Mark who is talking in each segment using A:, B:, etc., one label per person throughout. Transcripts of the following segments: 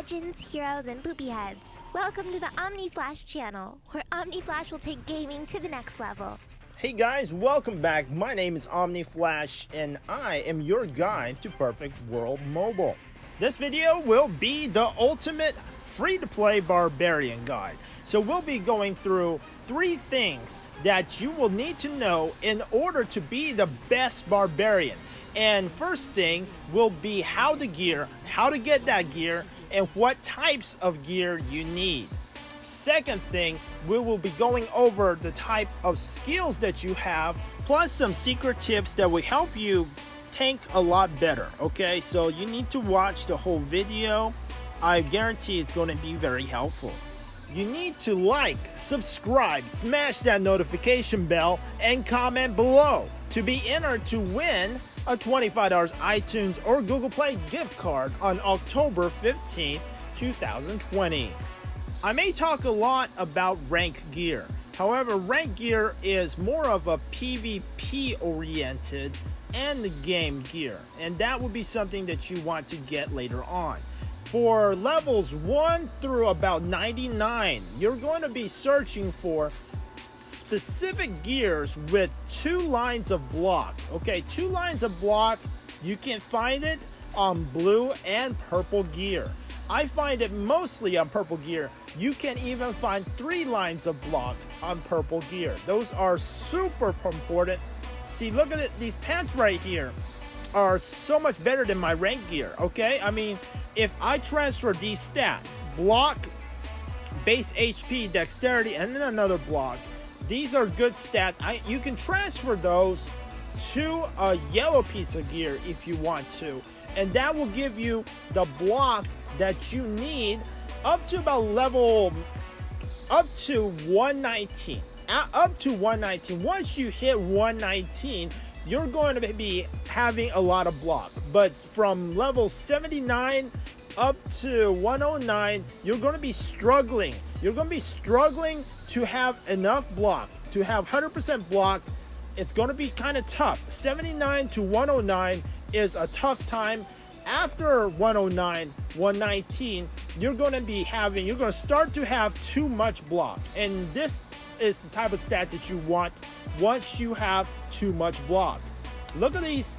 A: legends, heroes, and poopy heads. Welcome to the Omni Flash channel, where Omni Flash will take gaming to the next level.
B: Hey guys, welcome back. My name is Omni Flash, and I am your guide to Perfect World Mobile. This video will be the ultimate free-to-play Barbarian guide. So we'll be going through 3 things that you will need to know in order to be the best Barbarian. And first thing will be how to gear, how to get that gear, and what types of gear you need. Second thing, we will be going over the type of skills that you have, plus some secret tips that will help you tank a lot better. Okay, so you need to watch the whole video. I guarantee it's going to be very helpful. You need to like, subscribe, smash that notification bell, and comment below to be entered to win a $25 iTunes or Google Play gift card on October 15, 2020. I may talk a lot about rank gear. However, rank gear is more of a PvP oriented end game gear, and that would be something that you want to get later on. For levels 1 through about 99, you're going to be searching for specific gears with 2 lines of block. Okay, 2 lines of block. You can find it on blue and purple gear. I find it mostly on purple gear. You can even find 3 lines of block on purple gear. Those are super important. See, look at it. These pants right here are so much better than my rank gear. Okay, I mean, if I transfer these stats, block, base HP, dexterity, and then another block, these are good stats. You can transfer those to a yellow piece of gear if you want to, and that will give you the block that you need up to about level up to 119. Up to 119. Once you hit 119, you're going to be having a lot of block. But from level 79 up to 109, you're going to be struggling. You're going to be struggling to have enough block. To have 100% block, it's going to be kind of tough. 79 to 109 is a tough time. After 109, 119, you're going to start to have too much block. And this is the type of stats that you want once you have too much block. Look at these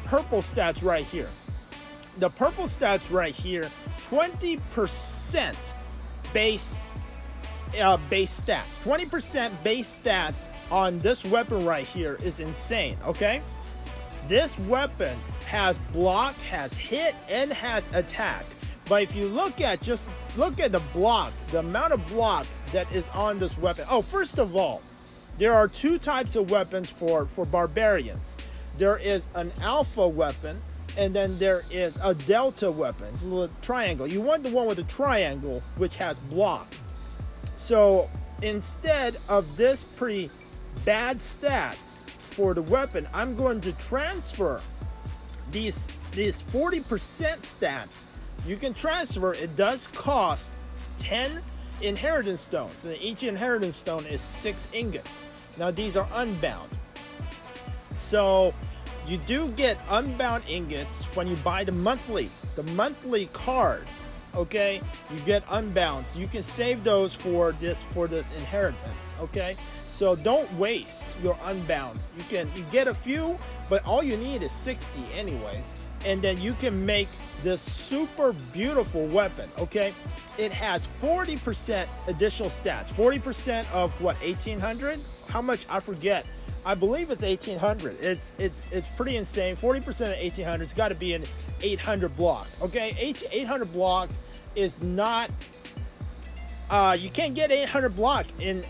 B: purple stats right here. The purple stats right here, 20% base stats. 20% base stats on this weapon right here is insane. Okay, this weapon has block, has hit, and has attack. But if you look at the block, the amount of block that is on this weapon. Oh, first of all, there are 2 types of weapons for barbarians. There is an alpha weapon, and then there is a delta weapon. It's a little triangle. You want the one with the triangle, which has block. So instead of this pretty bad stats for the weapon, I'm going to transfer these 40% stats. You can transfer. It does cost 10 inheritance stones, and each inheritance stone is 6 ingots. Now these are unbound, so you do get unbound ingots when you buy the monthly card. Okay, you get unbounds. You can save those for this inheritance. Okay, so don't waste your unbounds. You get a few, but all you need is 60 anyways, and then you can make this super beautiful weapon. Okay, it has 40% additional stats. 40% of what, 1800? How much? I forget. I believe it's 1800. It's pretty insane. 40% of 1800. It's got to be an 800 block. Okay, 800 block is not. You can't get 800 block, and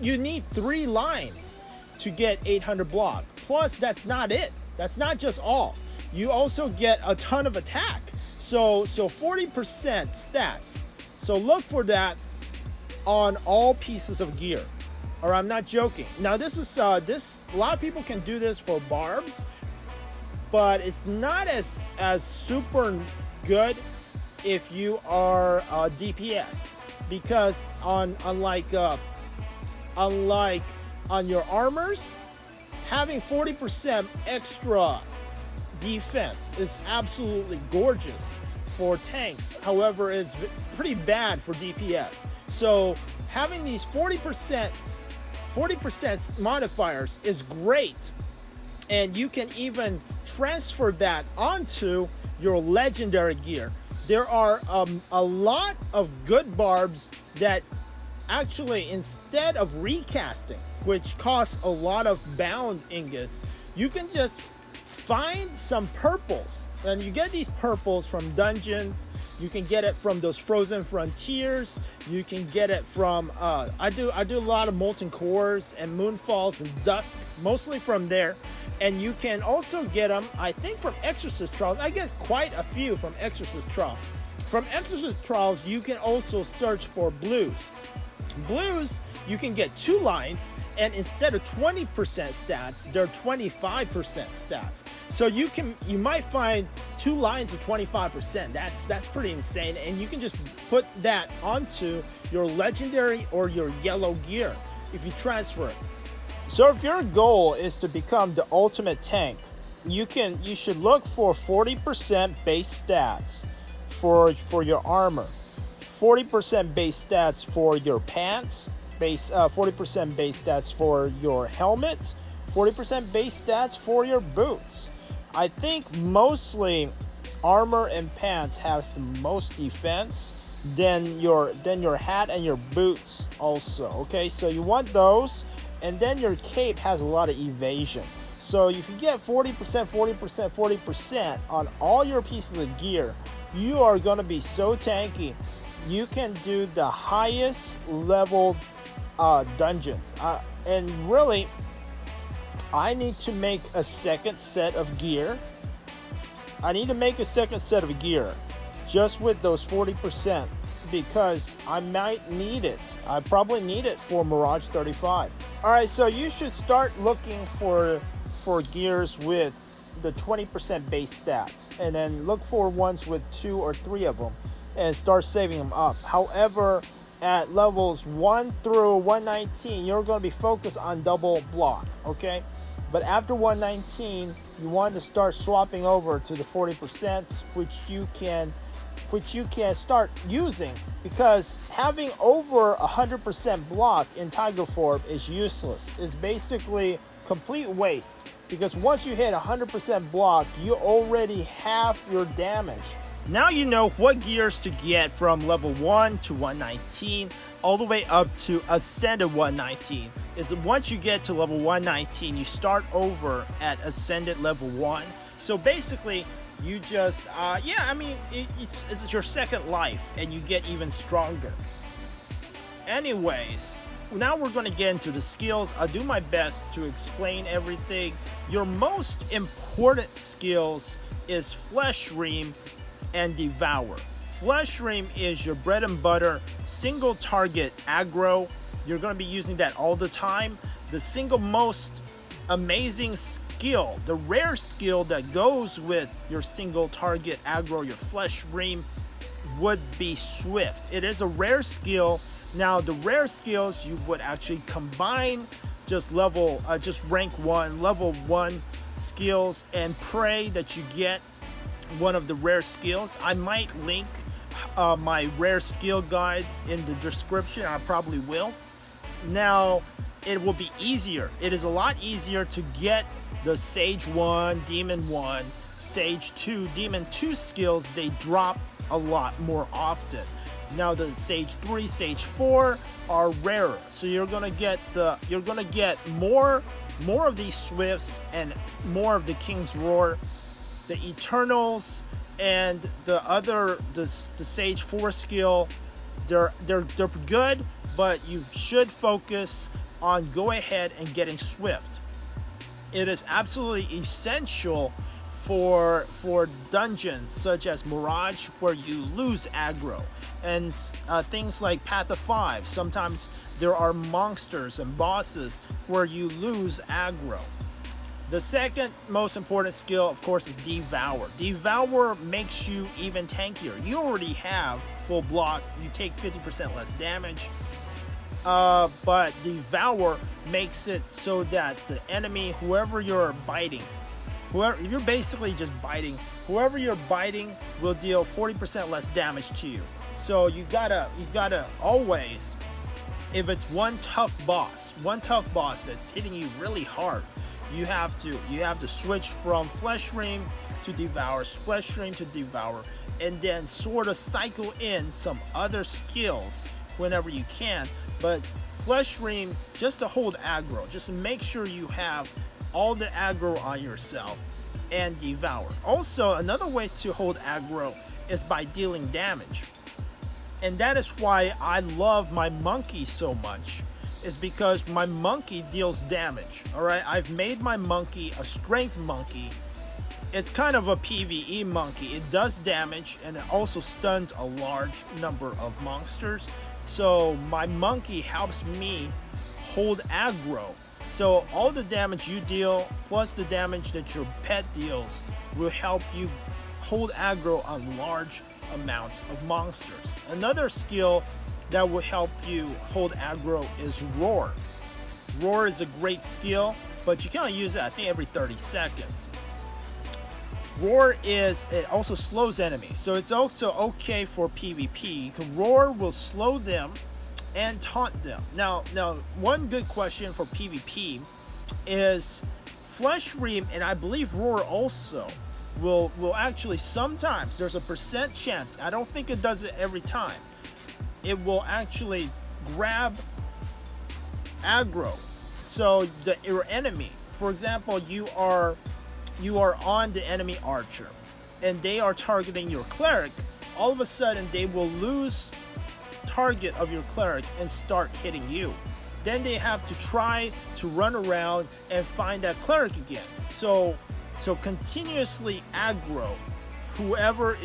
B: you need 3 lines to get 800 block. Plus, that's not it. That's not just all. You also get a ton of attack. So 40% stats. So look for that on all pieces of gear. Or I'm not joking. Now this is a lot of people can do this for barbs, but it's not as super good if you are DPS, because unlike on your armors, having 40% extra defense is absolutely gorgeous for tanks. However, it's pretty bad for DPS. So having these 40% modifiers is great, and you can even transfer that onto your legendary gear. There are a lot of good barbs that actually, instead of recasting, which costs a lot of bound ingots, you can just find some purples, and you get these purples from dungeons. You can get it from those frozen frontiers. You can get it from I do a lot of molten cores and moonfalls and dusk, mostly from there. And you can also get them, I think, from Exorcist Trials. I get quite a few from Exorcist Trials. From Exorcist Trials, you can also search for blues. Blues, you can get 2 lines, and instead of 20% stats, they're 25% stats. So you might find 2 lines of 25%. That's pretty insane, and you can just put that onto your legendary or your yellow gear if you transfer it. So if your goal is to become the ultimate tank, you should look for 40% base stats for your armor, 40% base stats for your pants, 40% base stats for your helmet, 40% base stats for your boots. I think mostly armor and pants has the most defense, then your hat and your boots also. Okay, so you want those. And then your cape has a lot of evasion. So if you get 40%, 40%, 40% on all your pieces of gear, you are going to be so tanky. You can do the highest level dungeons. And really, I need to make a second set of gear. I need to make a second set of gear just with those 40%, because I might need it. I probably need it for Mirage 35. Alright, so you should start looking for gears with the 20% base stats, and then look for ones with 2 or 3 of them and start saving them up. However, at levels 1 through 119, you're going to be focused on double block, okay? But after 119, you want to start swapping over to the 40%, which you can start using, because having over 100% block in Tiger Form is useless. It's basically complete waste, because once you hit 100% block, you already have your damage. Now you know what gears to get from level 1 to 119 all the way up to Ascended 119. Is once you get to level 119, you start over at Ascended level 1. So basically, you just, it's your second life, and you get even stronger. Anyways, now we're going to get into the skills. I'll do my best to explain everything. Your most important skills is Flesh Ream and Devour. Flesh Ream is your bread and butter single target aggro. You're going to be using that all the time. The single most amazing skill, the rare skill that goes with your single target aggro, your Flesh Ream, would be Swift. It is a rare skill. Now the rare skills, you would actually combine just rank 1, level 1 skills, and pray that you get one of the rare skills. I might link my rare skill guide in the description. I probably will. Now it will be easier. It is a lot easier to get the Sage 1, Demon 1, Sage 2, Demon 2 skills. They drop a lot more often. Now the Sage 3, Sage 4 are rarer. So you're gonna get more of these Swifts and more of the King's Roar, the Eternals, and the Sage 4 skill. They're good, but you should focus on go ahead and getting Swift. It is absolutely essential for dungeons such as Mirage, where you lose aggro, and things like Path of 5. Sometimes there are monsters and bosses where you lose aggro. The second most important skill, of course, is Devour. Devour makes you even tankier. You already have full block. You take 50% less damage. But Devour makes it so that the enemy, whoever you're biting, you're basically just biting whoever you're biting will deal 40% less damage to you. So you gotta always, if it's one tough boss that's hitting you really hard, you have to switch from Flesh Ream to Devour, Flesh Ream to Devour, and then sort of cycle in some other skills whenever you can. But Flesh Ream just to hold aggro, just to make sure you have all the aggro on yourself, and Devour. Also, another way to hold aggro is by dealing damage. And that is why I love my monkey so much, is because my monkey deals damage. Alright, I've made my monkey a strength monkey. It's kind of a PvE monkey. It does damage and it also stuns a large number of monsters. So my monkey helps me hold aggro. So all the damage you deal plus the damage that your pet deals will help you hold aggro on large amounts of monsters. Another skill that will help you hold aggro is Roar. Roar is a great skill, but you can only use it I think every 30 seconds. Roar it also slows enemies, so it's also okay for PvP. Roar will slow them and taunt them. Now, one good question for PvP is Flesh Ream, and I believe Roar also will actually sometimes, there's a percent chance, I don't think it does it every time, it will actually grab aggro. So your enemy, for example, you are on the enemy archer and they are targeting your cleric, all of a sudden they will lose target of your cleric and start hitting you. Then they have to try to run around and find that cleric again. So continuously aggro whoever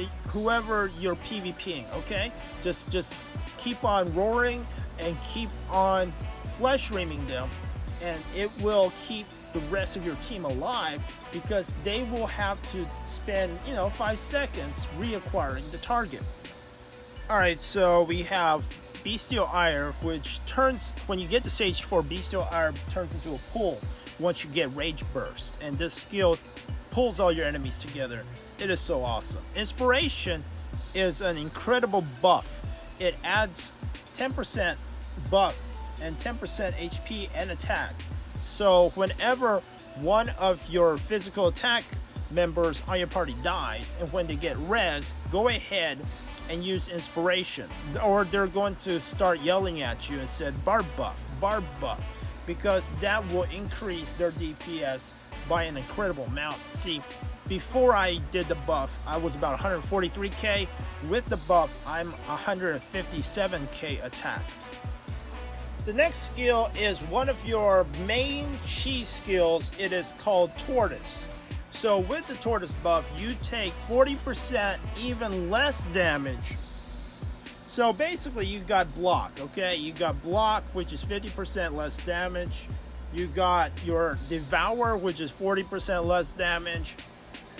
B: you're PvPing, okay? Just keep on roaring and keep on flesh reaming them, and it will keep the rest of your team alive because they will have to spend 5 seconds reacquiring the target. Alright, so we have Bestial Ire, which turns, when you get to stage 4, Bestial Ire turns into a pool once you get Rage Burst, and this skill pulls all your enemies together. It is so awesome. Inspiration is an incredible buff. It adds 10% buff and 10% HP and attack. So whenever one of your physical attack members on your party dies, and when they get rezzed, go ahead and use Inspiration, or they're going to start yelling at you and said barb buff, because that will increase their DPS by an incredible amount. See, before I did the buff, I was about 143k. With the buff, I'm 157k attack. The next skill is one of your main chi skills. It is called Tortoise. So with the Tortoise buff, you take 40% even less damage. So basically you got block, okay? You got block, which is 50% less damage. You got your Devour, which is 40% less damage.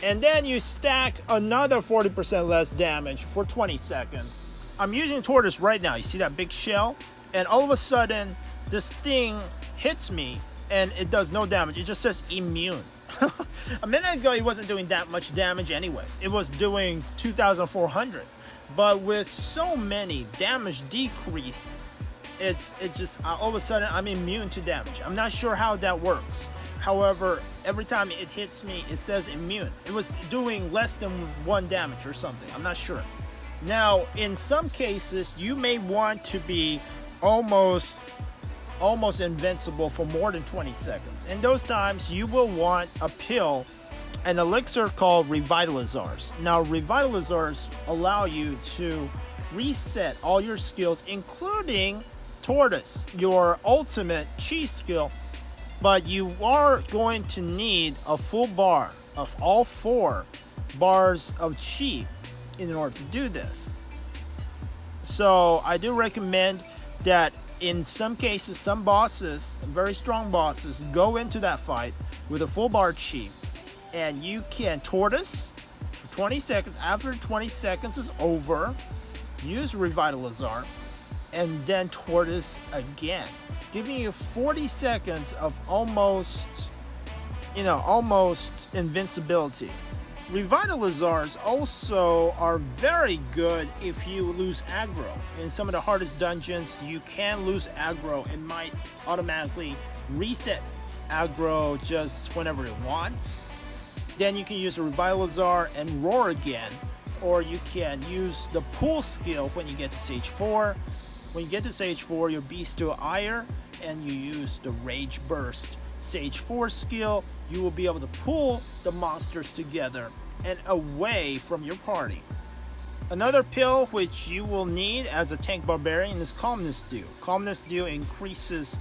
B: And then you stack another 40% less damage for 20 seconds. I'm using Tortoise right now. You see that big shell? And all of a sudden, this thing hits me and it does no damage. It just says immune. A minute ago, it wasn't doing that much damage anyways. It was doing 2,400. But with so many damage decrease, it just all of a sudden I'm immune to damage. I'm not sure how that works. However, every time it hits me, it says immune. It was doing less than 1 damage or something. I'm not sure. Now, in some cases, you may want to be almost invincible for more than 20 seconds. In those times, you will want a pill, an elixir called Revitalizers. Now, Revitalizers allow you to reset all your skills, including Tortoise, your ultimate chi skill, but you are going to need a full bar of all 4 bars of chi in order to do this. So I do recommend that in some cases, some bosses, very strong bosses, go into that fight with a full bar chi, and you can Tortoise for 20 seconds. After 20 seconds is over, use Revitalizer, and then Tortoise again, giving you 40 seconds of almost invincibility. Revitalizers also are very good if you lose aggro. In some of the hardest dungeons, you can lose aggro. It might automatically reset aggro just whenever it wants. Then you can use a Revitalizer and roar again. Or you can use the pull skill when you get to stage 4. When you get to stage 4, your Be Still Ire, and you use the Rage Burst stage 4 skill, you will be able to pull the monsters together and away from your party. Another pill which you will need as a tank barbarian is Calmness Dew. Calmness Dew increases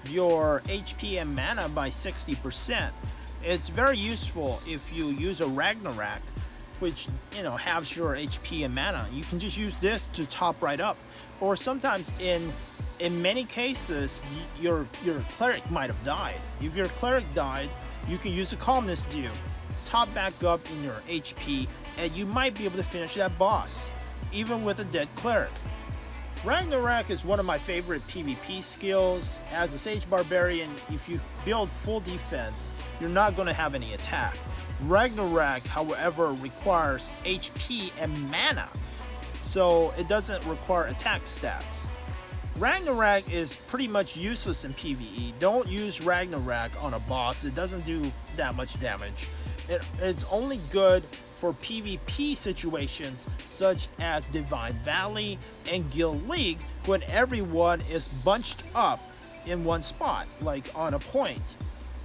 B: your HP and mana by 60%. It's very useful if you use a Ragnarok, which halves your HP and mana. You can just use this to top right up, or sometimes in many cases your cleric might have died. If your cleric died, you can use a Calmness Dew, top back up in your HP, and you might be able to finish that boss even with a dead cleric. Ragnarok is one of my favorite PvP skills. As a Sage Barbarian, if you build full defense, you're not going to have any attack. Ragnarok, however, requires HP and mana, so it doesn't require attack stats. Ragnarok is pretty much useless in PvE. Don't use Ragnarok on a boss. It doesn't do that much damage. It's only good for PvP situations such as Divine Valley and Guild League, when everyone is bunched up in one spot, like on a point.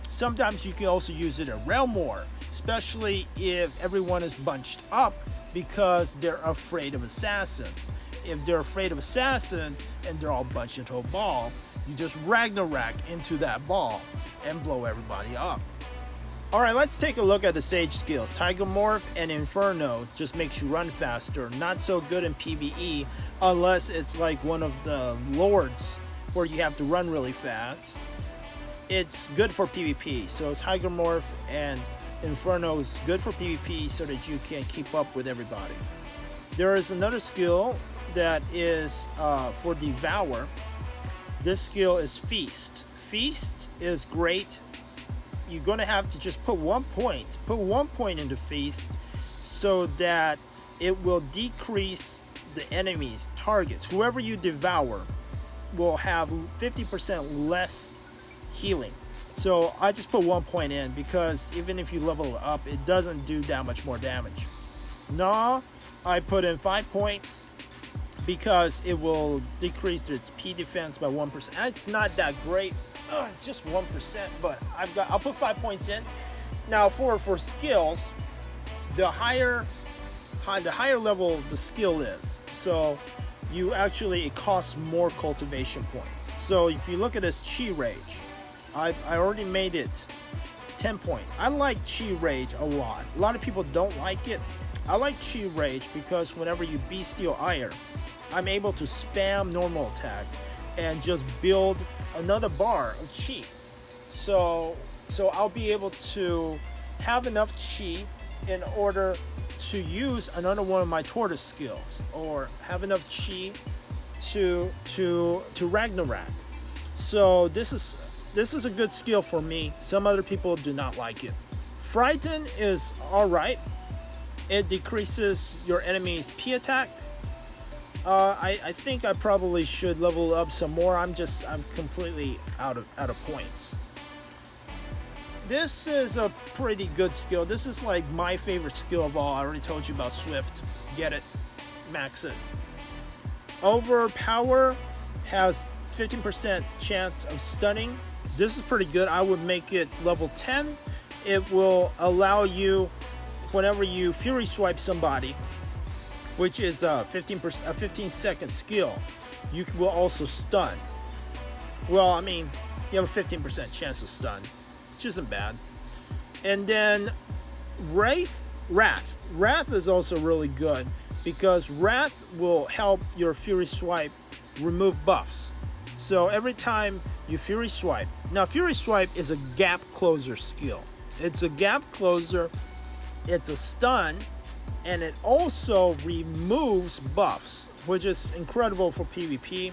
B: Sometimes you can also use it in Realm War, especially if everyone is bunched up because they're afraid of assassins. If they're afraid of assassins and they're all bunched into a ball, you just Ragnarok into that ball and blow everybody up. Alright, let's take a look at the Sage skills. Tiger Morph and Inferno just makes you run faster. Not so good in PvE unless it's like one of the lords where you have to run really fast. It's good for PvP, so Tiger Morph and Inferno is good for PvP so that you can keep up with everybody. There is another skill that is for Devour. This skill is Feast. Feast is great. You're going to have to just put 1 point into Feast so that it will decrease the enemy's targets. Whoever you devour will have 50% less healing. So I just put 1 point in because even if you level up, it doesn't do that much more damage. Gnaw, I put in 5 points because it will decrease its P defense by 1%. It's not that great. It's just 1%, but I'll put 5 points in. Now for skills, the higher level the skill is, so it costs more cultivation points. So if you look at this Chi Rage, I already made it 10 points. I like Chi Rage a lot. A lot of people don't like it. I like Chi Rage because whenever you Be Still Ire, I'm able to spam normal attack and just build another bar of Chi. So I'll be able to have enough Chi in order to use another one of my Tortoise skills, or have enough Chi to Ragnarok. So this is a good skill for me. Some other people do not like it. Frighten is alright. It decreases your enemy's P attack. I think I probably should level up some more. I'm completely out of points. This is a pretty good skill. This is like my favorite skill of all. I already told you about Swift. Get it, max it. Overpower has 15% chance of stunning. This is pretty good. I would make it level 10. It will allow you, whenever you Fury Swipe somebody, which is a 15-second skill, you will also stun. Well, I mean, you have a 15% chance to stun, which isn't bad. And then Wrath is also really good because Wrath will help your Fury Swipe remove buffs. So every time you Fury Swipe, now Fury Swipe is a gap closer skill. It's a gap closer, it's a stun, and it also removes buffs, which is incredible for PvP.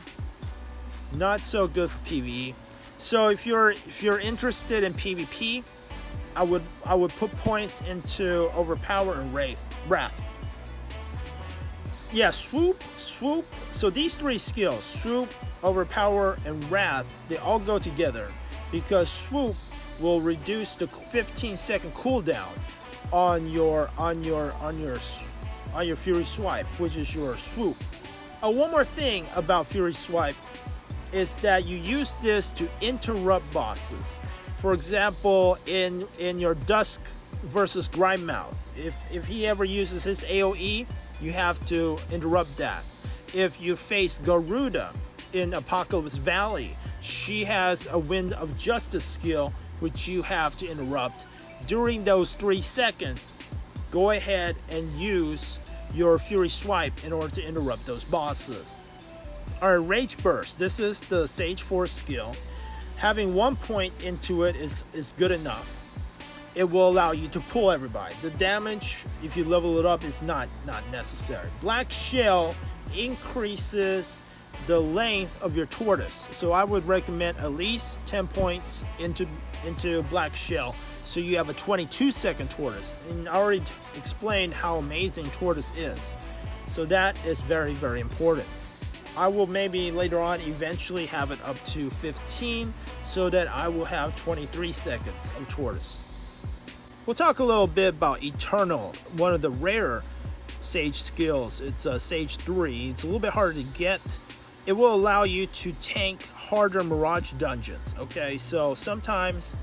B: Not so good for PvE. So if you're interested in PvP I would put points into Overpower and Wrath. Yeah, swoop. So these three skills, swoop, Overpower, and Wrath, they all go together because swoop will reduce the 15-second cooldown on your Fury Swipe, which is your swoop. One more thing about Fury Swipe is that you use this to interrupt bosses. For example, in your Dusk versus Grindmouth, if he ever uses his AoE, you have to interrupt that. If you face Garuda in Apocalypse Valley, she has a Wind of Justice skill which you have to interrupt. During those 3 seconds, go ahead and use your Fury Swipe in order to interrupt those bosses. Alright, Rage Burst. This is the Sage 4 skill. Having 1 point into it is good enough. It will allow you to pull everybody. The damage, if you level it up, is not necessary. Black Shell increases the length of your tortoise. So I would recommend at least 10 points into Black Shell, so you have a 22-second tortoise. And I already explained how amazing tortoise is. So that is very, very important. I will maybe later on eventually have it up to 15 so that I will have 23 seconds of tortoise. We'll talk a little bit about Eternal, one of the rare Sage skills. It's Sage 3. It's a little bit harder to get. It will allow you to tank harder Mirage dungeons. Okay, so sometimes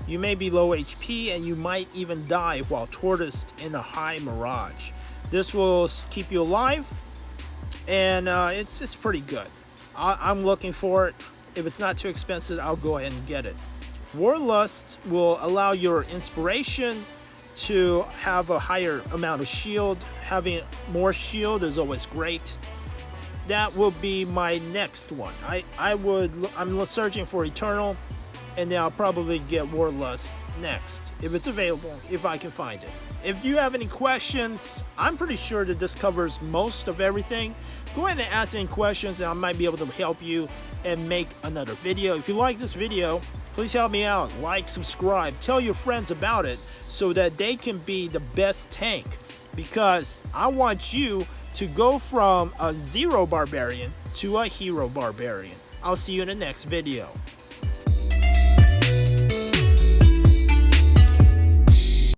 B: you may be low HP and you might even die while tortoised in a high Mirage. This will keep you alive, and it's pretty good. I'm looking for it. If it's not too expensive, I'll go ahead and get it. Warlust will allow your inspiration to have a higher amount of shield. Having more shield is always great. That will be my next one. I'm searching for Eternal, and then I'll probably get Warlust next if it's available, if I can find it. If you have any questions, I'm pretty sure that this covers most of everything. Go ahead and ask any questions, and I might be able to help you and make another video. If you like this video, please help me out. Like, subscribe, tell your friends about it so that they can be the best tank, because I want you to go from a 0 barbarian to a hero barbarian. I'll see you in the next video.